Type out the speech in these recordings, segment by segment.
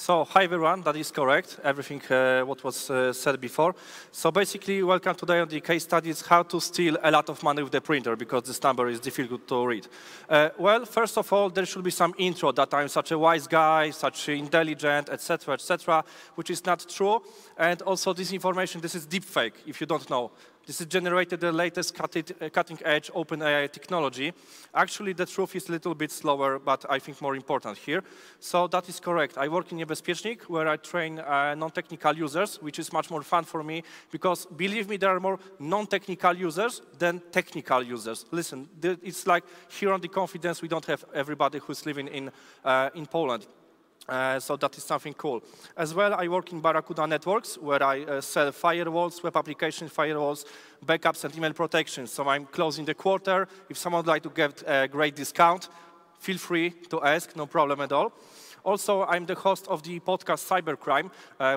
So, hi everyone, that is correct, everything what was said before. So basically, welcome today on the case study is how to steal a lot of money with the printer, because this number is difficult to read. Well, first of all, there should be some intro that I'm such a wise guy, such intelligent, etc., which is not true. And also this information, this is deepfake, if you don't know. This is generated the latest cutting-edge OpenAI technology. Actually, the truth is a little bit slower, but I think more important here. So that is correct. I work in Niebezpiecznik, where I train non-technical users, which is much more fun for me, because believe me, there are more non-technical users than technical users. Listen, it's like here on the Confidence, we don't have everybody who's living in Poland. So that is something cool. As well, I work in Barracuda Networks, where I sell firewalls, web application firewalls, backups, and email protection. So I'm closing the quarter. If someone would like to get a great discount, feel free to ask, no problem at all. Also, I'm the host of the podcast Cybercrime,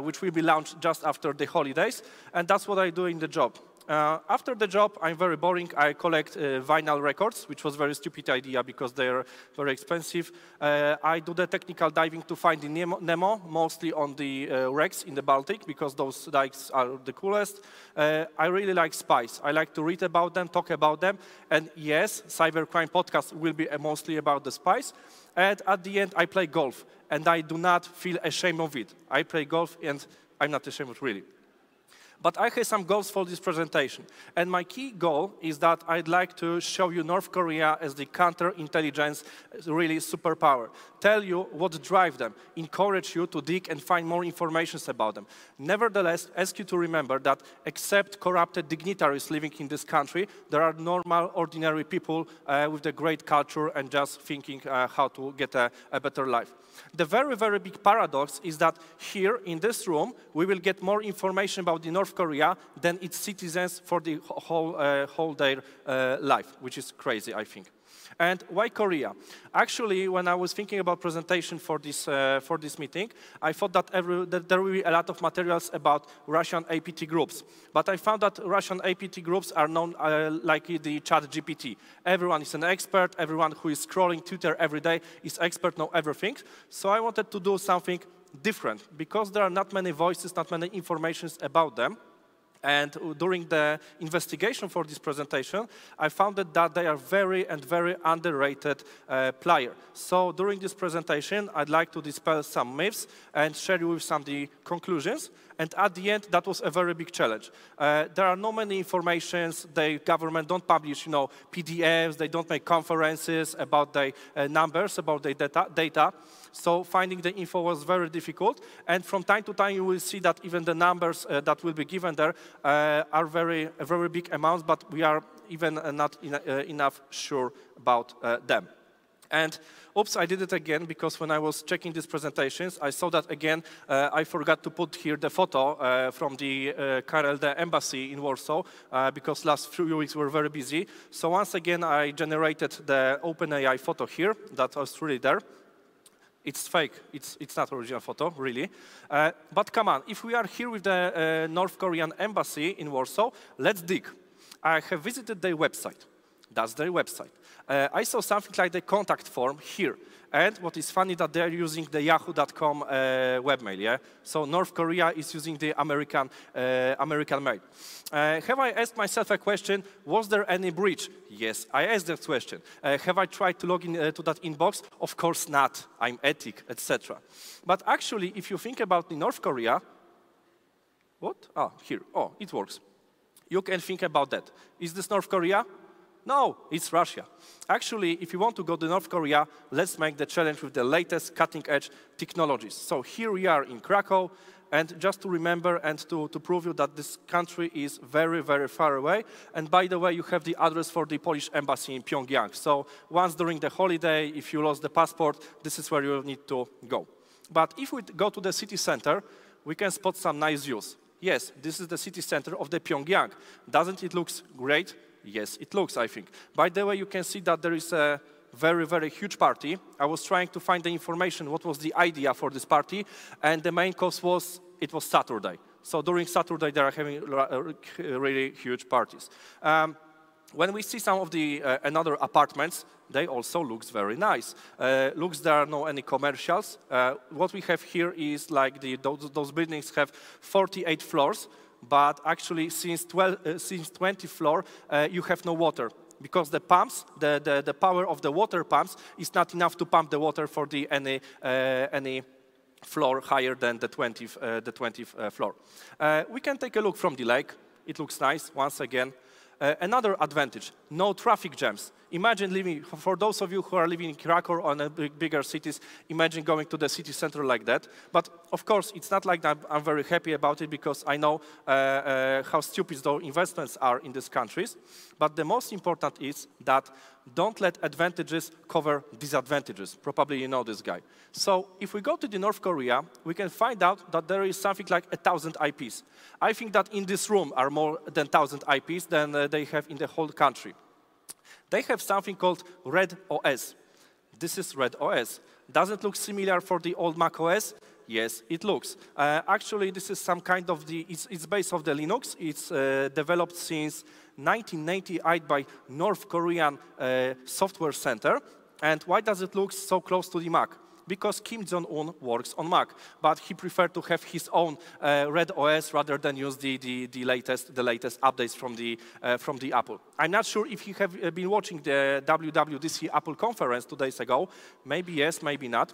which will be launched just after the holidays, and that's what I do in the job. After the job, I'm very boring. I collect vinyl records, which was a very stupid idea because they're very expensive. I do the technical diving to find the Nemo, mostly on the wrecks in the Baltic, because those dikes are the coolest. I really like spies. I like to read about them, talk about them. And yes, Cybercrime podcast will be mostly about the spies. And at the end, I play golf. And I do not feel ashamed of it. I play golf, and I'm not ashamed of it, really. But I have some goals for this presentation. And my key goal is that I'd like to show you North Korea as the counterintelligence really superpower. Tell you what drives them, encourage you to dig and find more information about them. Nevertheless, ask you to remember that except corrupted dignitaries living in this country, there are normal, ordinary people with a great culture and just thinking how to get a better life. The very, very big paradox is that here in this room, we will get more information about the North Korea than its citizens for the whole their life, which is crazy, I think. And why Korea? Actually, when I was thinking about presentation for this meeting, I thought that there will be a lot of materials about Russian APT groups. But I found that Russian APT groups are known like the ChatGPT. Everyone is an expert. Everyone who is scrolling Twitter every day is expert, know everything. So I wanted to do something different, because there are not many voices, not many informations about them. And during the investigation for this presentation, I found that they are very underrated player. So during this presentation, I'd like to dispel some myths and share you with some of the conclusions. And at the end, that was a very big challenge. There are no many informations. The government don't publish, PDFs. They don't make conferences about the numbers, about the data. So finding the info was very difficult. And from time to time, you will see that even the numbers that will be given there are very big amounts, but we are even not enough sure about them. And oops, I did it again, because when I was checking these presentations, I saw that again, I forgot to put here the photo from the KRLD embassy in Warsaw, because last few weeks were very busy. So once again, I generated the OpenAI photo here that was really there. It's fake. It's not original photo, really. But come on, if we are here with the North Korean embassy in Warsaw, let's dig. I have visited their website. That's their website. I saw something like the contact form here. And what is funny that they're using the yahoo.com webmail, yeah? So North Korea is using the American mail. Have I asked myself a question, was there any breach? Yes, I asked that question. Have I tried to log in to that inbox? Of course not. I'm ethic, etc. But actually, if you think about the North Korea, what? Oh, here. Oh, it works. You can think about that. Is this North Korea? No, it's Russia. Actually, if you want to go to North Korea, let's make the challenge with the latest cutting-edge technologies. So here we are in Krakow, and just to remember and to prove you that this country is very far away. And by the way, you have the address for the Polish embassy in Pyongyang. So once during the holiday, if you lost the passport, this is where you need to go. But if we go to the city center, we can spot some nice views. Yes, this is the city center of the Pyongyang. Doesn't it look great? Yes, it looks, I think. By the way, you can see that there is a very huge party. I was trying to find the information, what was the idea for this party, and the main cause was, it was Saturday. So during Saturday, they are having really huge parties. when we see some of the another apartments, they also looks very nice. Looks there are no any commercials. What we have here is like those buildings have 48 floors, but actually since 20th floor you have no water because the pumps, the power of the water pumps is not enough to pump the water for the any floor higher than the 20th floor. We can take a look from the lake. It looks nice once again. Another advantage, no traffic jams. Imagine living, for those of you who are living in Krakow or in bigger cities, imagine going to the city center like that. But of course, it's not like that. I'm very happy about it because I know how stupid those investments are in these countries. But the most important is that don't let advantages cover disadvantages. Probably you know this guy. So if we go to the North Korea, we can find out that there is something like 1,000 IPs. I think that in this room are more than 1,000 IPs than they have in the whole country. They have something called Red OS. This is Red OS. Does it look similar for the old Mac OS? Yes, it looks. Actually, this is some kind of it's based off the Linux. It's developed since 1998 by North Korean Software Center. And why does it look so close to the Mac? Because Kim Jong-Un works on Mac, but he preferred to have his own Red OS rather than use the latest updates from the Apple. I'm not sure if you have been watching the WWDC Apple conference 2 days ago. Maybe yes, maybe not.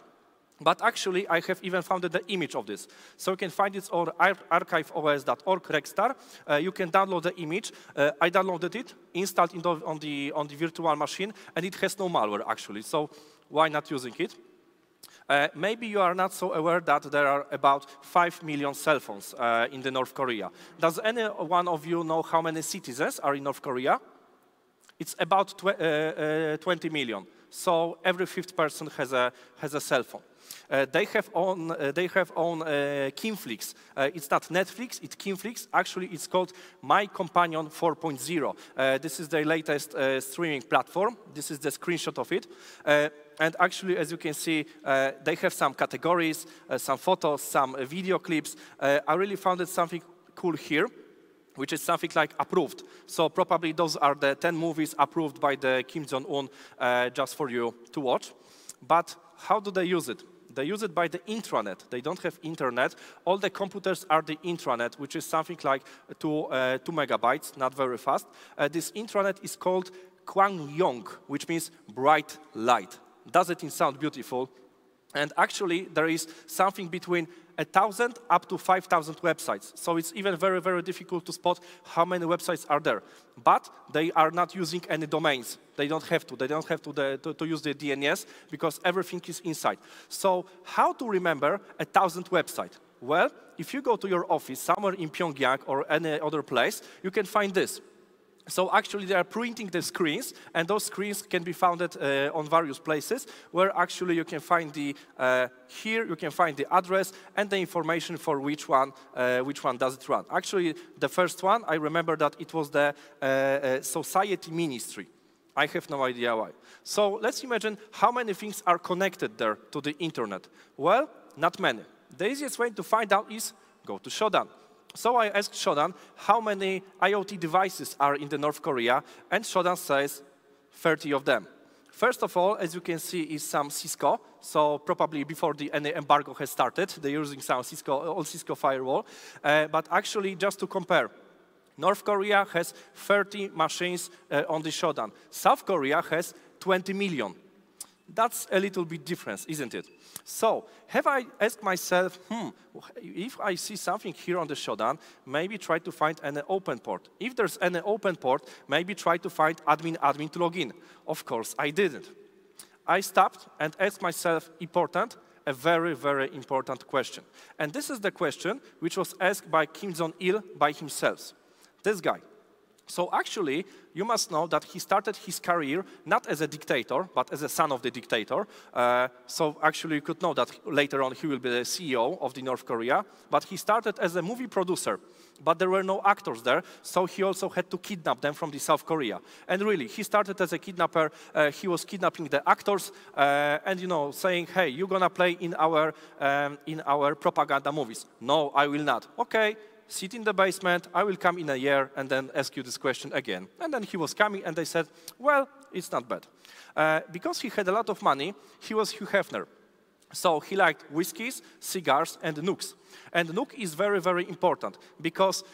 But actually, I have even found the image of this. So you can find it on archiveos.org Rexstar. You can download the image. I downloaded it, installed it on the virtual machine, and it has no malware actually. So why not using it? Maybe you are not so aware that there are about 5 million cell phones in the North Korea. Does any one of you know how many citizens are in North Korea? It's about 20 million. So every fifth person has a cell phone. They have own Kimflix. It's not Netflix, it's Kimflix. Actually, it's called My Companion 4.0. This is the latest streaming platform. This is the screenshot of it. And actually, as you can see, they have some categories, some photos, some video clips. I really found it something cool here, which is something like approved. So probably those are the 10 movies approved by the Kim Jong-Un just for you to watch. But how do they use it? They use it by the intranet. They don't have internet. All the computers are the intranet, which is something like 2 megabytes, not very fast. This intranet is called Kwangyong, which means bright light. Doesn't it sound beautiful? And actually, there is something between 1,000 up to 5,000 websites. So it's even very, very difficult to spot how many websites are there. But they are not using any domains. They don't have to. They don't have to use the DNS because everything is inside. So how to remember 1,000 websites? Well, if you go to your office somewhere in Pyongyang or any other place, you can find this. So actually, they are printing the screens, and those screens can be found on various places, where actually you can find here you can find the address and the information for which one does it run. Actually, the first one, I remember that it was the Society Ministry. I have no idea why. So let's imagine how many things are connected there to the internet. Well, not many. The easiest way to find out is go to Shodan. So I asked Shodan how many IoT devices are in the North Korea, and Shodan says 30 of them. First of all, as you can see, is some Cisco. So probably before any embargo has started, they're using some old Cisco firewall. But actually, just to compare, North Korea has 30 machines on the Shodan. South Korea has 20 million. That's a little bit different, isn't it? So, have I asked myself, if I see something here on the Shodan, maybe try to find an open port. If there's an open port, maybe try to find admin to log in. Of course, I didn't. I stopped and asked myself a very, very important question. And this is the question which was asked by Kim Jong-il by himself. This guy. So actually, you must know that he started his career not as a dictator, but as a son of the dictator. So actually, you could know that later on he will be the CEO of the North Korea. But he started as a movie producer. But there were no actors there, so he also had to kidnap them from the South Korea. And really, he started as a kidnapper. He was kidnapping the actors and, you know, saying, hey, you're going to play in our propaganda movies. No, I will not. Okay. sit in the basement, I will come in a year and then ask you this question again. And then he was coming and they said, well, it's not bad. Because he had a lot of money, he was Hugh Hefner. So he liked whiskeys, cigars, and nukes. And nuke is very, very important because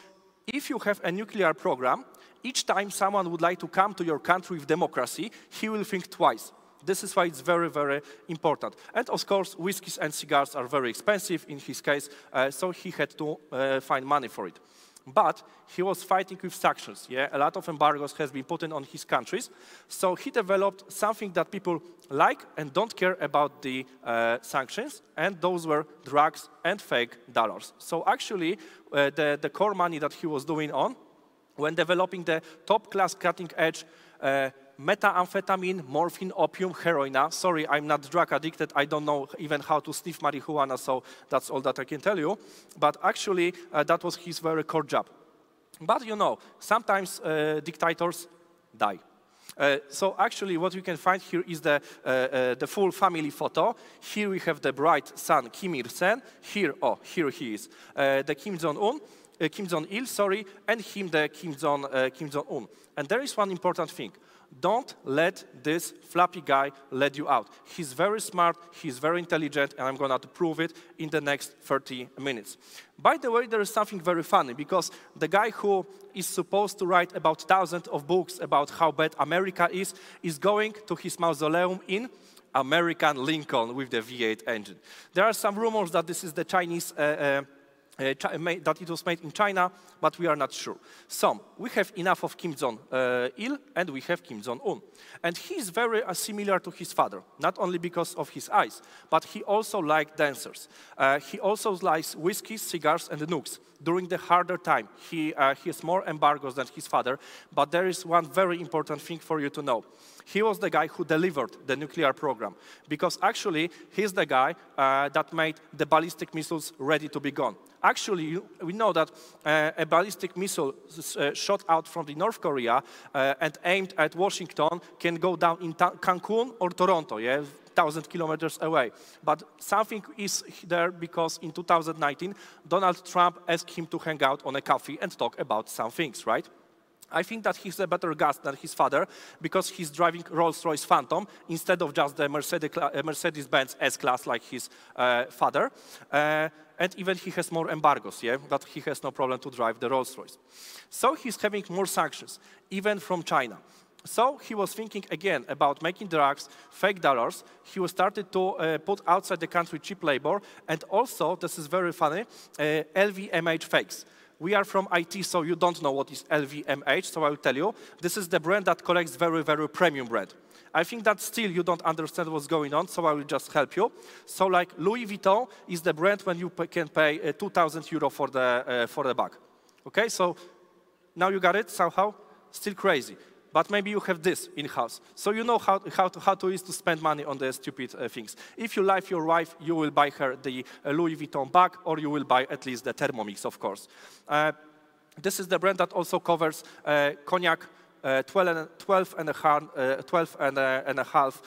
if you have a nuclear program, each time someone would like to come to your country with democracy, he will think twice. This is why it's very, very important. And of course, whiskeys and cigars are very expensive in his case, so he had to find money for it. But he was fighting with sanctions. Yeah? A lot of embargoes has been put in on his countries. So he developed something that people like and don't care about the sanctions, and those were drugs and fake dollars. So actually, the core money that he was doing on, when developing the top-class cutting-edge methamphetamine, morphine, opium, heroin. Sorry, I'm not drug addicted. I don't know even how to sniff marijuana, so that's all that I can tell you. But actually, that was his very core job. But you know, sometimes dictators die. So actually, what you can find here is the full family photo. Here we have the bright son, Kim Il-sung. Here he is, the Kim Jong-un. Kim Jong-il, sorry, and him, the Kim Jong-un. And there is one important thing. Don't let this flappy guy let you out. He's very smart, he's very intelligent, and I'm going to prove it in the next 30 minutes. By the way, there is something very funny, because the guy who is supposed to write about thousands of books about how bad America is going to his mausoleum in American Lincoln with the V8 engine. There are some rumors that this is the Chinese that it was made in China, but we are not sure. So we have enough of Kim Jong-il, and we have Kim Jong-un. And he is very similar to his father, not only because of his eyes, but he also liked dancers. He also likes whiskeys, cigars, and nukes. During the harder time, he has more embargoes than his father, but there is one very important thing for you to know. He was the guy who delivered the nuclear program, because actually he's the guy that made the ballistic missiles ready to be gone. Actually, we know that a ballistic missile shot out from the North Korea and aimed at Washington can go down in Cancun or Toronto, yeah, 1,000 kilometers away. But something is there because in 2019, Donald Trump asked him to hang out on a coffee and talk about some things, right? I think that he's a better guy than his father because he's driving Rolls-Royce Phantom instead of just the Mercedes-Benz S-Class like his father. And even he has more embargoes, yeah, but he has no problem to drive the Rolls-Royce. So he's having more sanctions, even from China. So he was thinking again about making drugs, fake dollars. He was started to put outside the country cheap labor, and also, this is very funny, LVMH fakes. We are from IT, so you don't know what is LVMH, so I will tell you. This is the brand that collects very, very premium brand. I think that still you don't understand what's going on, so I will just help you. So like Louis Vuitton is the brand when you can pay 2,000 euro for the bag. Okay, so now you got it somehow? Still crazy. But maybe you have this in-house. So you know how to is to spend money on the stupid things. If you love your wife, you will buy her the Louis Vuitton bag, or you will buy at least the Thermomix, of course. This is the brand that also covers cognac, 12 and a half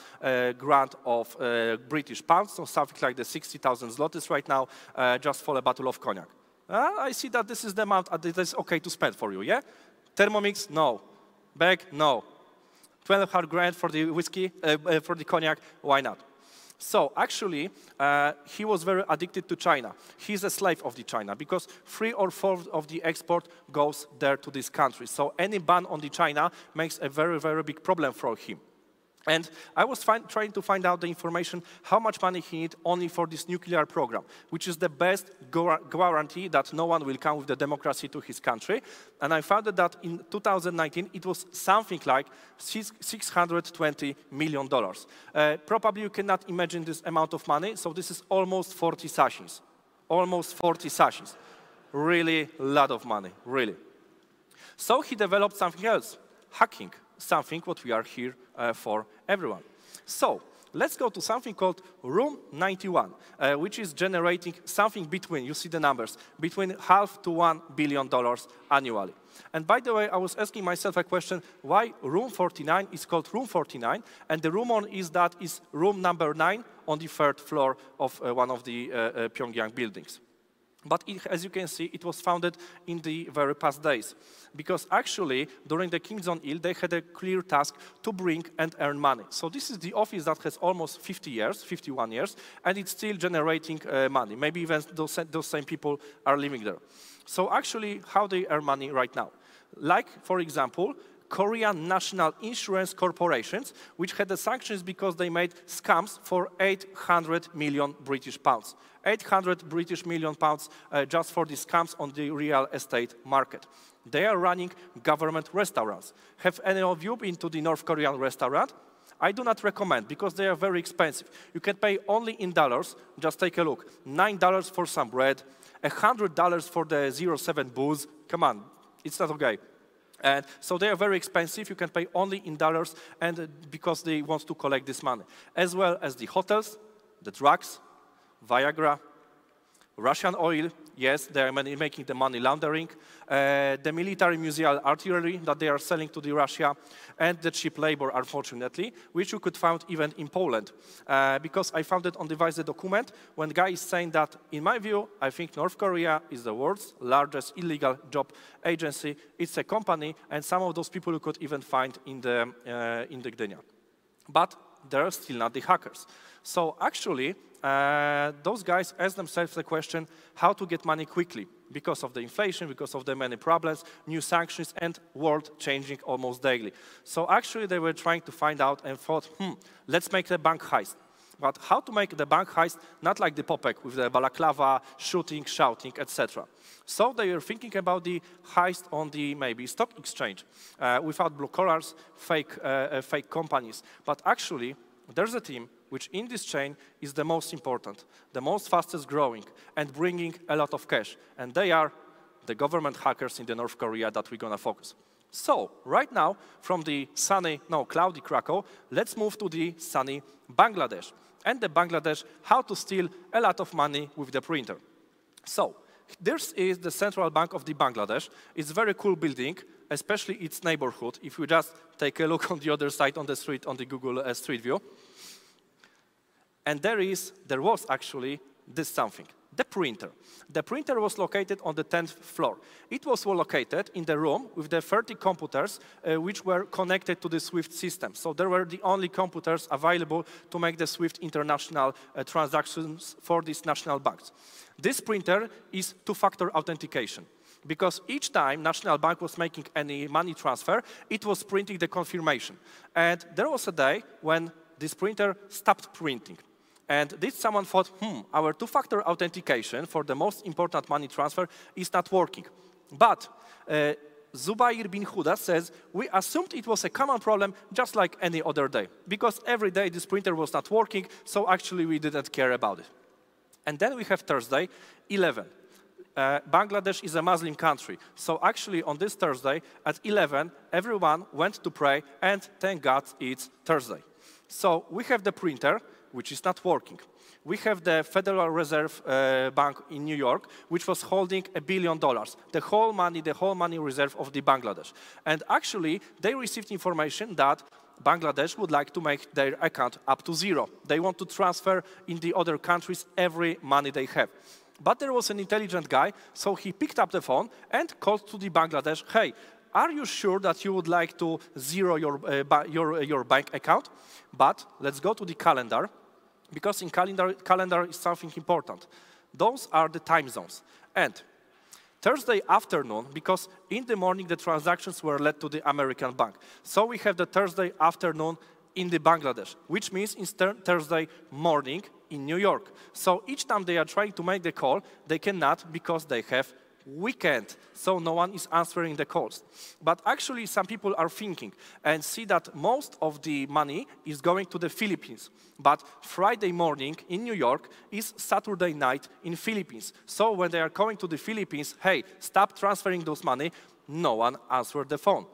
grand of British pounds, so something like the 60,000 zlotys right now, just for a bottle of cognac. I see that this is the amount that is okay to spend for you, yeah? Thermomix, no. Bag, no. 12.5 grand for the whiskey, for the cognac, why not? So actually, he was very addicted to China. He's a slave of the China because 3 or 4 of the export goes there to this country. So any ban on the China makes a very, very big problem for him. And I was trying to find out the information how much money he needs only for this nuclear program, which is the best guarantee that no one will come with the democracy to his country. And I found that in 2019, it was something like $620 million. Probably you cannot imagine this amount of money, so this is almost 40 sessions. Almost 40 sessions. Really a lot of money, really. So he developed something else, hacking. Something what we are here for everyone. So let's go to something called Room 91, which is generating something between, you see the numbers, between $0.5 to $1 billion annually. And by the way, I was asking myself a question, why Room 49 is called Room 49, and the rumor is that is room number 9 on the 3rd floor of one of the Pyongyang buildings. But as you can see, it was founded in the very past days. Because actually, during the Kim Jong-il, they had a clear task to bring and earn money. So this is the office that has almost 50 years, 51 years, and it's still generating money. Maybe even those same people are living there. So actually, how they earn money right now? Like, for example, Korean National Insurance Corporations, which had the sanctions because they made scams for 800 million British pounds. 800 British million pounds just for the scams on the real estate market. They are running government restaurants. Have any of you been to the North Korean restaurant? I do not recommend because they are very expensive. You can pay only in dollars. Just take a look. $9 for some bread, $100 for the 07 booze. Come on, it's not okay. And so they are very expensive. You can pay only in dollars, and because they want to collect this money. As well as the hotels, the drugs, Viagra, Russian oil, yes, they are making the money laundering, the military museum artillery that they are selling to the Russia, and the cheap labor, unfortunately, which you could find even in Poland. Because I found it on the Vice document, when the guy is saying that, in my view, I think North Korea is the world's largest illegal job agency. It's a company, and some of those people you could even find in the Gdynia. But they're still not the hackers. So actually, those guys ask themselves the question how to get money quickly because of the inflation, because of the many problems, new sanctions, and world changing almost daily. So actually, they were trying to find out and thought, let's make the bank heist. But how to make the bank heist not like the Popek with the balaclava, shooting, shouting, etc. So they were thinking about the heist on the maybe stock exchange without blue collars, fake companies. But actually, there's a team which in this chain is the most important, the most fastest growing, and bringing a lot of cash. And they are the government hackers in the North Korea that we're going to focus. So right now, from the cloudy Krakow, let's move to the sunny Bangladesh. And the Bangladesh, how to steal a lot of money with the printer. So this is the central bank of the Bangladesh. It's a very cool building, especially its neighborhood. If you just take a look on the other side on the street, on the Google Street View. And there was actually this something, the printer. The printer was located on the 10th floor. It was located in the room with the 30 computers which were connected to the SWIFT system. So there were the only computers available to make the SWIFT international transactions for these national banks. This printer is two-factor authentication. Because each time National Bank was making any money transfer, it was printing the confirmation. And there was a day when this printer stopped printing. And this someone thought, our two-factor authentication for the most important money transfer is not working. But Zubair bin Huda says, we assumed it was a common problem just like any other day. Because every day this printer was not working, so actually we didn't care about it. And then we have Thursday, 11. Bangladesh is a Muslim country. So actually on this Thursday at 11, everyone went to pray, and thank God it's Thursday. So we have the printer, which is not working. We have the Federal Reserve Bank in New York, which was holding $1 billion, the whole money reserve of the Bangladesh. And actually, they received information that Bangladesh would like to make their account up to zero. They want to transfer in the other countries every money they have. But there was an intelligent guy, so he picked up the phone and called to the Bangladesh, hey, are you sure that you would like to zero your bank account? But let's go to the calendar, because in calendar is something important. Those are the time zones. And Thursday afternoon, because in the morning the transactions were led to the American bank. So we have the Thursday afternoon in the Bangladesh, which means it's Thursday morning in New York. So each time they are trying to make the call, they cannot because they have weekend, so no one is answering the calls. But actually some people are thinking and see that most of the money is going to the Philippines. But Friday morning in New York is Saturday night in Philippines. So when they are going to the Philippines, hey, stop transferring those money, no one answered the phone.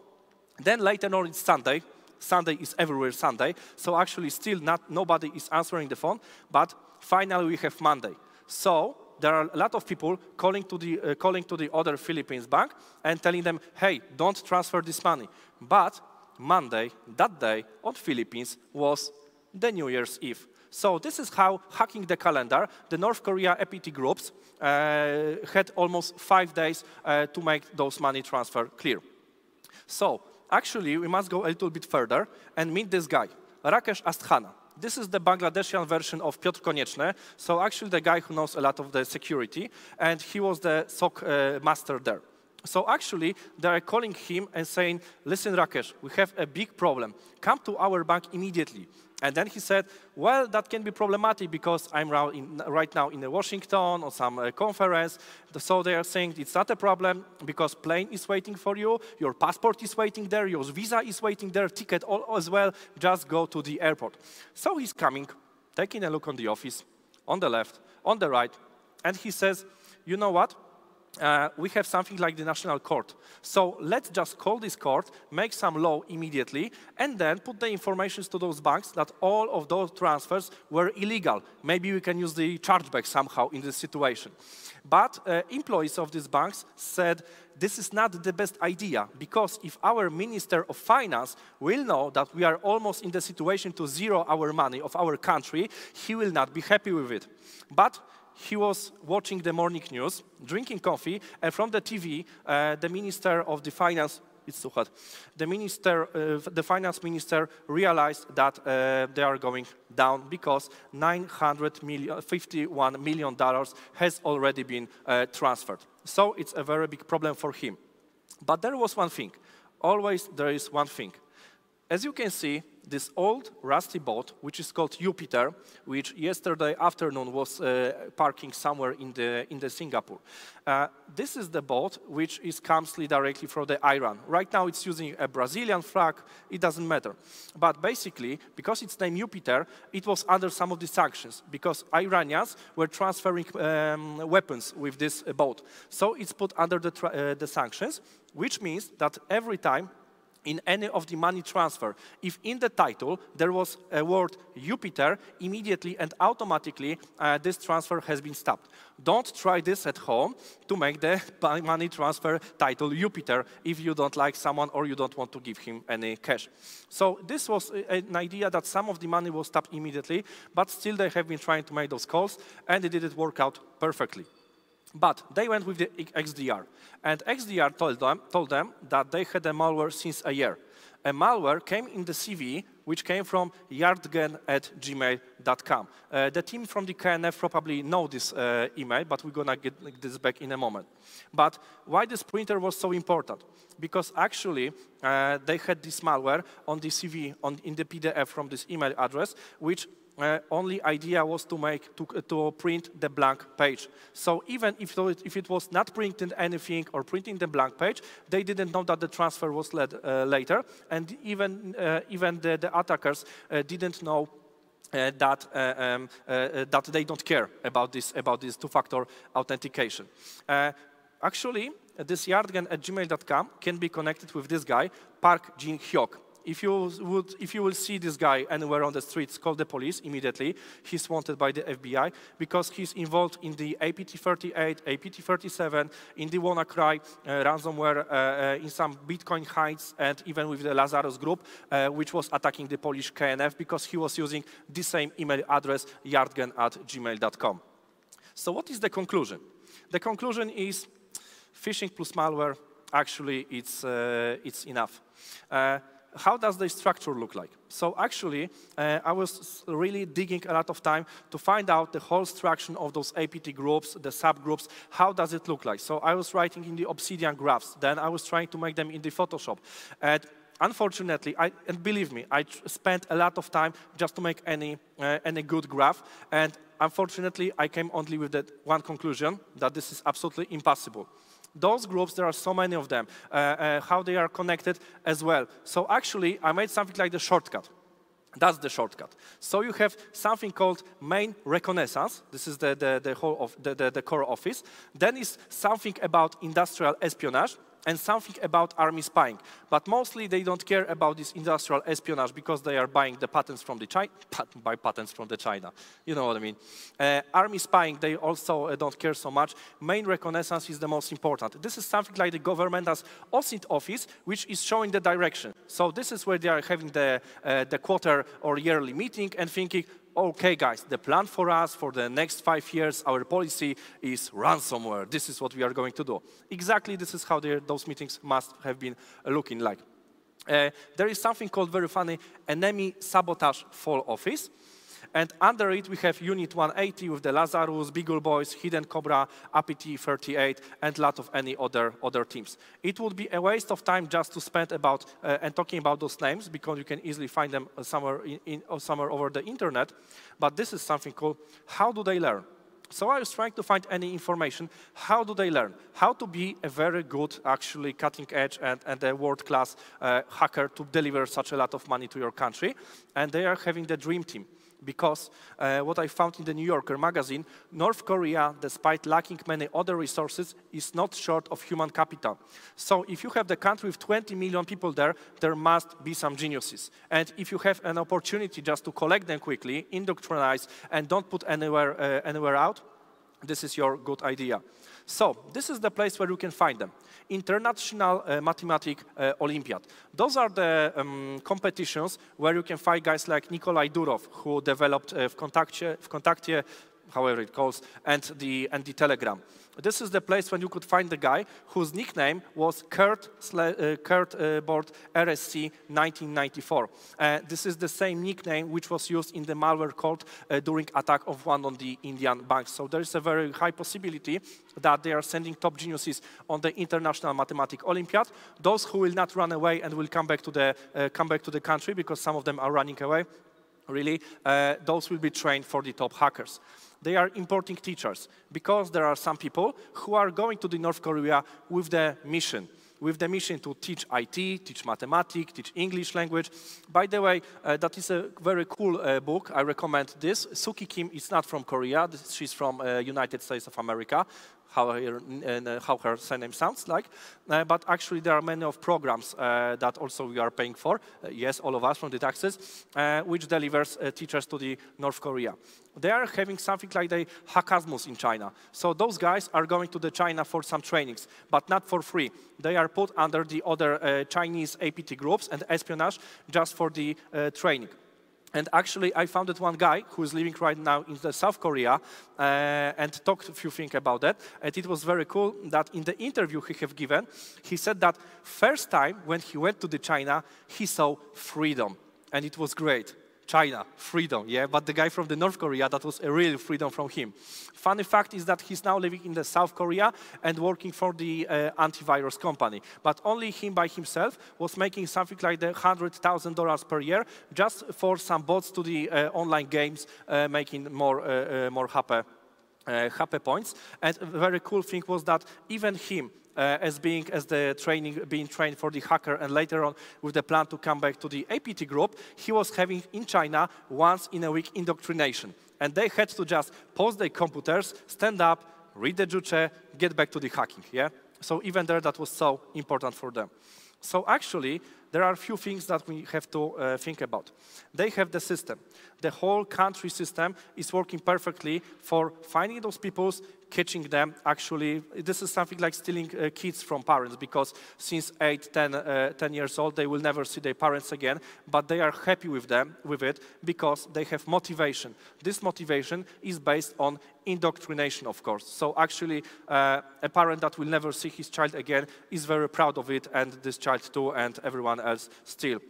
Then later on it's Sunday. Sunday is everywhere Sunday. So actually still nobody is answering the phone. But finally we have Monday. So there are a lot of people calling to the other Philippines bank and telling them, hey, don't transfer this money. But Monday, that day, on Philippines, was the New Year's Eve. So this is how, hacking the calendar, the North Korea APT groups had almost 5 days to make those money transfer clear. So actually, we must go a little bit further and meet this guy, Rakesh Asthana. This is the Bangladeshian version of Piotr Konieczny, so actually the guy who knows a lot of the security, and he was the SOC master there. So actually, they are calling him and saying, listen, Rakesh, we have a big problem. Come to our bank immediately. And then he said, well, that can be problematic because I'm right now in Washington or some conference. So they are saying it's not a problem because plane is waiting for you, your passport is waiting there, your visa is waiting there, ticket as well, just go to the airport. So he's coming, taking a look on the office, on the left, on the right, and he says, you know what? We have something like the national court. So let's just call this court, make some law immediately, and then put the information to those banks that all of those transfers were illegal. Maybe we can use the chargeback somehow in this situation. But employees of these banks said, this is not the best idea, because if our Minister of Finance will know that we are almost in the situation to zero our money of our country, he will not be happy with it. But he was watching the morning news, drinking coffee, and from the TV, the Minister of the Finance, it's too hot, the Finance Minister realized that they are going down because $951 million has already been transferred. So it's a very big problem for him. But there was one thing. Always there is one thing. As you can see, this old rusty boat, which is called Jupiter, which yesterday afternoon was parking somewhere in the Singapore. This is the boat which comes directly from the Iran. Right now it's using a Brazilian flag, it doesn't matter. But basically, because it's named Jupiter, it was under some of the sanctions, because Iranians were transferring weapons with this boat. So it's put under the sanctions, which means that every time in any of the money transfer, if in the title there was a word Jupiter, immediately and automatically this transfer has been stopped. Don't try this at home to make the money transfer title Jupiter if you don't like someone or you don't want to give him any cash. So this was an idea that some of the money was stopped immediately, but still they have been trying to make those calls and it didn't work out perfectly. But they went with the XDR, and XDR told them that they had a malware since a year. A malware came in the CV, which came from yardgen@gmail.com. The team from the KNF probably know this email, but we're going to get this back in a moment. But why this printer was so important? Because actually, they had this malware on the CV, in the PDF from this email address, which only idea was to print the blank page. So even if it was not printing anything or printing the blank page, they didn't know that the transfer was led later, and even the attackers didn't know that they don't care about this two-factor authentication. Actually, this yardgen@gmail.com can be connected with this guy, Park Jin-hyuk. If you will see this guy anywhere on the streets, call the police immediately. He's wanted by the FBI because he's involved in the APT-38, APT-37, in the WannaCry ransomware, in some Bitcoin heists, and even with the Lazarus group, which was attacking the Polish KNF because he was using the same email address, yardgen@gmail.com. So what is the conclusion? The conclusion is phishing plus malware, actually, it's enough. How does the structure look like? So actually, I was really digging a lot of time to find out the whole structure of those APT groups, the subgroups, how does it look like? So I was writing in the Obsidian graphs, then I was trying to make them in the Photoshop. And unfortunately, and believe me, I spent a lot of time just to make any good graph, and unfortunately, I came only with that one conclusion, that this is absolutely impossible. Those groups, there are so many of them, how they are connected as well. So actually, I made something like the shortcut. That's the shortcut. So you have something called main reconnaissance. This is the whole of the core office. Then is something about industrial espionage and something about army spying. But mostly they don't care about this industrial espionage because they are buying the patents from the China. Buy patents from the China. You know what I mean. Army spying, they also don't care so much. Main reconnaissance is the most important. This is something like the government's OSINT office, which is showing the direction. So this is where they are having the quarter or yearly meeting and thinking, okay, guys, the plan for us for the next 5 years, our policy is ransomware. This is what we are going to do. Exactly, this is how those meetings must have been looking like. There is something called very funny enemy sabotage fall office. And under it, we have Unit 180 with the Lazarus, Beagle Boys, Hidden Cobra, APT 38, and a lot of any other teams. It would be a waste of time just to spend about and talking about those names, because you can easily find them somewhere over the internet. But this is something called how do they learn? So I was trying to find any information. How do they learn? How to be a very good, actually cutting edge and a world-class hacker to deliver such a lot of money to your country. And they are having the dream team. Because what I found in the New Yorker magazine, North Korea, despite lacking many other resources, is not short of human capital. So if you have the country with 20 million people there, there must be some geniuses. And if you have an opportunity just to collect them quickly, indoctrinize, and don't put anywhere out, this is your good idea. So this is the place where you can find them. International Mathematics Olympiad. Those are the competitions where you can find guys like Nikolai Durov, who developed Vkontakte, however it calls, and the Telegram. This is the place when you could find the guy whose nickname was Kurt Board RSC 1994. This is the same nickname which was used in the malware code during attack of one of the Indian banks. So there is a very high possibility that they are sending top geniuses on the International Mathematics Olympiad. Those who will not run away and will come back to the country, because some of them are running away, really, those will be trained for the top hackers. They are importing teachers, because there are some people who are going to the North Korea with the mission to teach IT, teach mathematics, teach English language. By the way, that is a very cool book. I recommend this. Suki Kim is not from Korea. She's from United States of America, how her surname sounds like. But actually, there are many of programs that also we are paying for. Yes, all of us from the taxes, which delivers teachers to the North Korea. They are having something like the Hackasmus in China. So those guys are going to the China for some trainings, but not for free. They are put under the other Chinese APT groups and espionage just for the training. And actually, I found one guy who is living right now in South Korea and talked a few things about that. And it was very cool that in the interview he have given, he said that first time when he went to the China, he saw freedom. And it was great. China, freedom, yeah? But the guy from the North Korea, that was a real freedom from him. Funny fact is that he's now living in the South Korea and working for the antivirus company. But only him by himself was making something like the $100,000 per year just for some bots to the online games, making more happy points. And a very cool thing was that even him, being trained for the hacker, and later on with the plan to come back to the APT group, he was having in China once in a week indoctrination. And they had to just pause their computers, stand up, read the juche, get back to the hacking, yeah? So even there, that was so important for them. So actually, there are a few things that we have to think about. They have the system. The whole country system is working perfectly for finding those people, catching them. Actually, this is something like stealing kids from parents, because since 10 years old, they will never see their parents again, but they are happy with it because they have motivation. This motivation is based on indoctrination, of course. So actually, a parent that will never see his child again is very proud of it, and this child too, and everyone else still.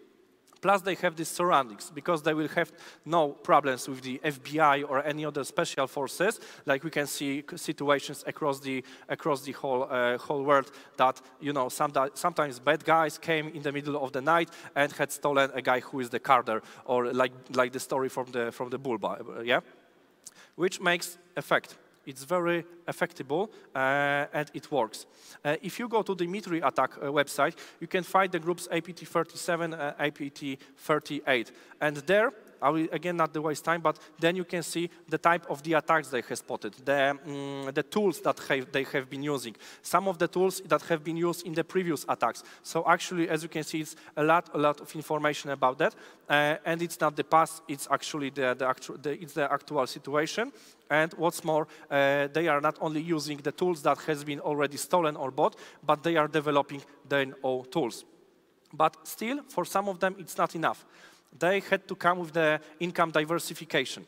Plus, they have these surroundings, because they will have no problems with the FBI or any other special forces. Like we can see situations across the whole world that, you know, sometimes bad guys came in the middle of the night and had stolen a guy who is the carder, or like the story from the bull, yeah, which makes effect. It's very effectable, and it works. If you go to the Mitri attack website, you can find the groups APT 37, APT 38. And there, I will again not waste time, but then you can see the type of the attacks they have spotted, the tools that they have been using, some of the tools that have been used in the previous attacks. So actually, as you can see, it's a lot of information about that, and it's not the past, it's actually the actual situation. And what's more, they are not only using the tools that has been already stolen or bought, but they are developing their own tools. But still, for some of them, it's not enough. they had to come with the income diversification.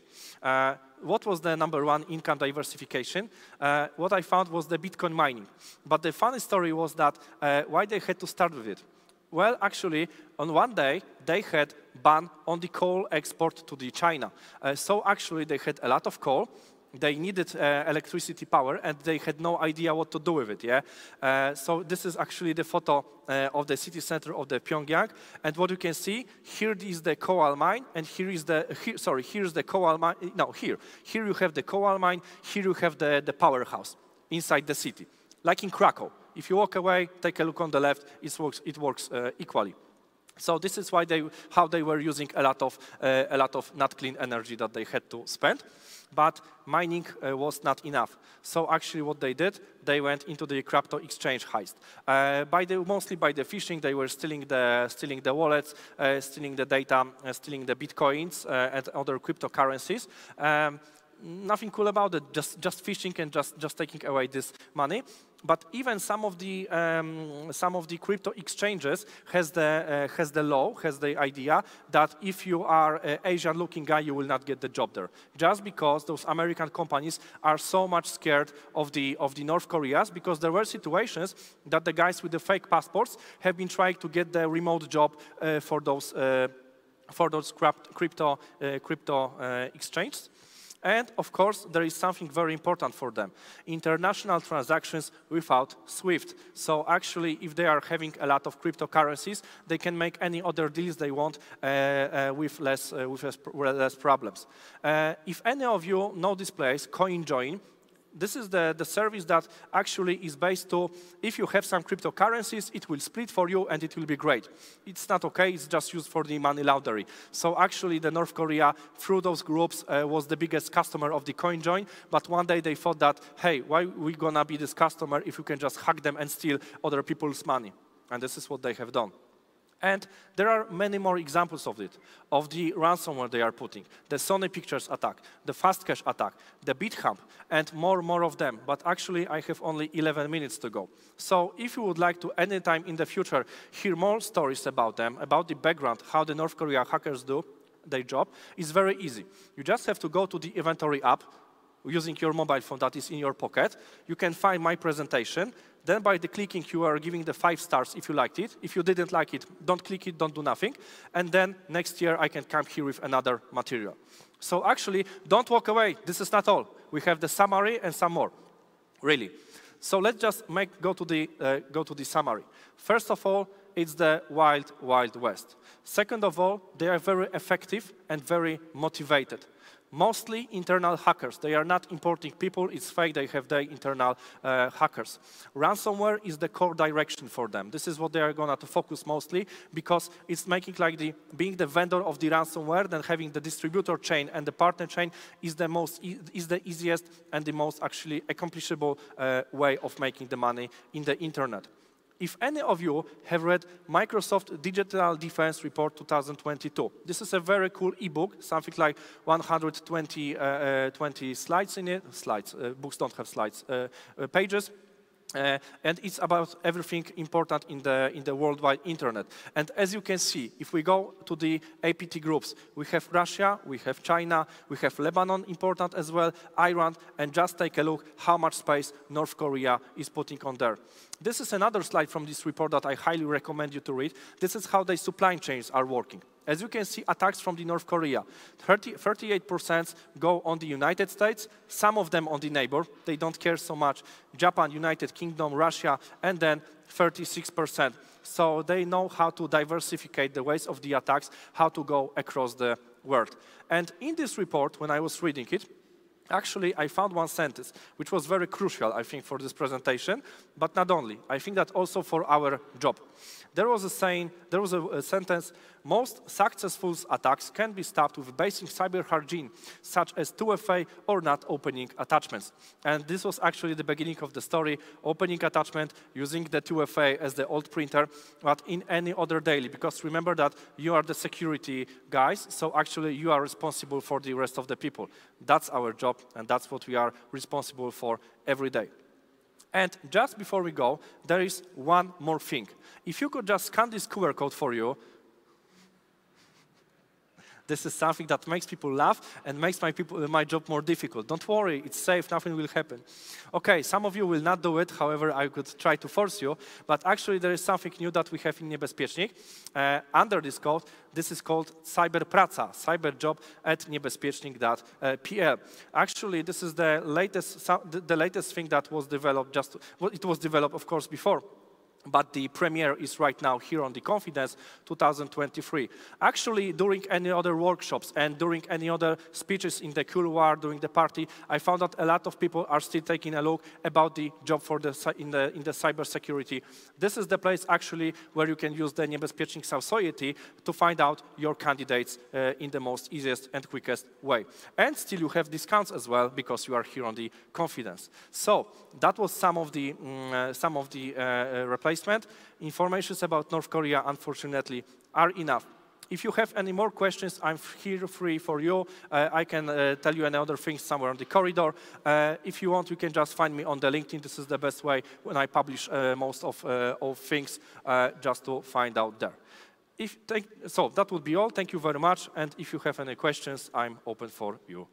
What was the number one income diversification? What I found was the Bitcoin mining. But the funny story was that why they had to start with it? Well, actually, on one day, they had ban on the coal export to the China. So actually, they had a lot of coal. They needed electricity power, and they had no idea what to do with it. Yeah. So this is actually the photo of the city center of the Pyongyang, and what you can see here is the coal mine, and here is the here's the coal mine. No, here you have the coal mine. Here you have the powerhouse inside the city, like in Krakow. If you walk away, take a look on the left. It works equally. So this is why how they were using a lot of not clean energy that they had to spend, but mining was not enough. So actually, what they did, they went into the crypto exchange heist. Mostly by the phishing, they were stealing the wallets, stealing the data, stealing the bitcoins and other cryptocurrencies. Nothing cool about it, just phishing and just taking away this money. But even some of the crypto exchanges has the idea that if you are an Asian-looking guy, you will not get the job there, just because those American companies are so much scared of the North Koreans, because there were situations that the guys with the fake passports have been trying to get the remote job for those crypto exchanges. And, of course, there is something very important for them. International transactions without SWIFT. So, actually, if they are having a lot of cryptocurrencies, they can make any other deals they want with less problems. If any of you know this place, CoinJoin, this is the service that actually is based to, if you have some cryptocurrencies, it will split for you and it will be great. It's not okay, it's just used for the money laundering. So actually the North Korea, through those groups, was the biggest customer of the CoinJoin, but one day they thought that, hey, why we gonna be this customer if you can just hack them and steal other people's money? And this is what they have done. And there are many more examples of it, of the ransomware they are putting, the Sony Pictures attack, the Fastcash attack, the BitHub, and more of them. But actually, I have only 11 minutes to go. So if you would like to, anytime in the future, hear more stories about them, about the background, how the North Korea hackers do their job, it's very easy. You just have to go to the inventory app, using your mobile phone that is in your pocket. You can find my presentation. Then by the clicking, you are giving the 5 stars if you liked it. If you didn't like it, don't click it, don't do nothing. And then next year, I can come here with another material. So actually, don't walk away. This is not all. We have the summary and some more, really. So let's just go to the summary. First of all, it's the wild, wild west. Second of all, they are very effective and very motivated. Mostly internal hackers. They are not importing people. It's fake. They have their internal hackers. Ransomware is the core direction for them. This is what they are going to focus mostly, because it's making like being the vendor of the ransomware, then having the distributor chain and the partner chain is the easiest and the most actually accomplishable way of making the money in the internet. If any of you have read Microsoft Digital Defense Report 2022, this is a very cool ebook, something like 120 slides in it. Books don't have slides, pages. And it's about everything important in the worldwide internet. And as you can see, if we go to the APT groups, we have Russia, we have China, we have Lebanon important as well, Iran, and just take a look how much space North Korea is putting on there. This is another slide from this report that I highly recommend you to read. This is how the supply chains are working. As you can see, attacks from the North Korea, 38% go on the United States, some of them on the neighbor. They don't care so much. Japan, United Kingdom, Russia, and then 36%. So they know how to diversify the ways of the attacks, how to go across the world. And in this report, when I was reading it, actually, I found one sentence, which was very crucial, I think, for this presentation, but not only. I think that also for our job. There was a sentence, most successful attacks can be stopped with basic cyber hygiene, such as 2FA or not opening attachments. And this was actually the beginning of the story, opening attachment, using the 2FA as the old printer, but in any other daily, because remember that you are the security guys, so actually you are responsible for the rest of the people. That's our job, and that's what we are responsible for every day. And just before we go, there is one more thing. If you could just scan this QR code for you. This is something that makes people laugh and makes my job more difficult. Don't worry, it's safe, nothing will happen. Okay, some of you will not do it, however, I could try to force you, but actually there is something new that we have in Niebezpiecznik. Under this code, this is called cyberpraca, cyber job at niebezpiecznik.pl. Actually, this is the latest thing that was developed it was developed, of course, before. But the premiere is right now here on the Confidence 2023. Actually, during any other workshops and during any other speeches in the couloir during the party, I found that a lot of people are still taking a look about the job for in the cybersecurity. This is the place actually where you can use the Niebezpiecznik Society to find out your candidates in the most easiest and quickest way. And still you have discounts as well because you are here on the Confidence. So that was some of the replacement. Informations about North Korea, unfortunately, are enough. If you have any more questions, I'm here free for you. I can tell you any other things somewhere on the corridor. If you want, you can just find me on the LinkedIn. This is the best way when I publish most of things, just to find out there. So that would be all. Thank you very much. And if you have any questions, I'm open for you.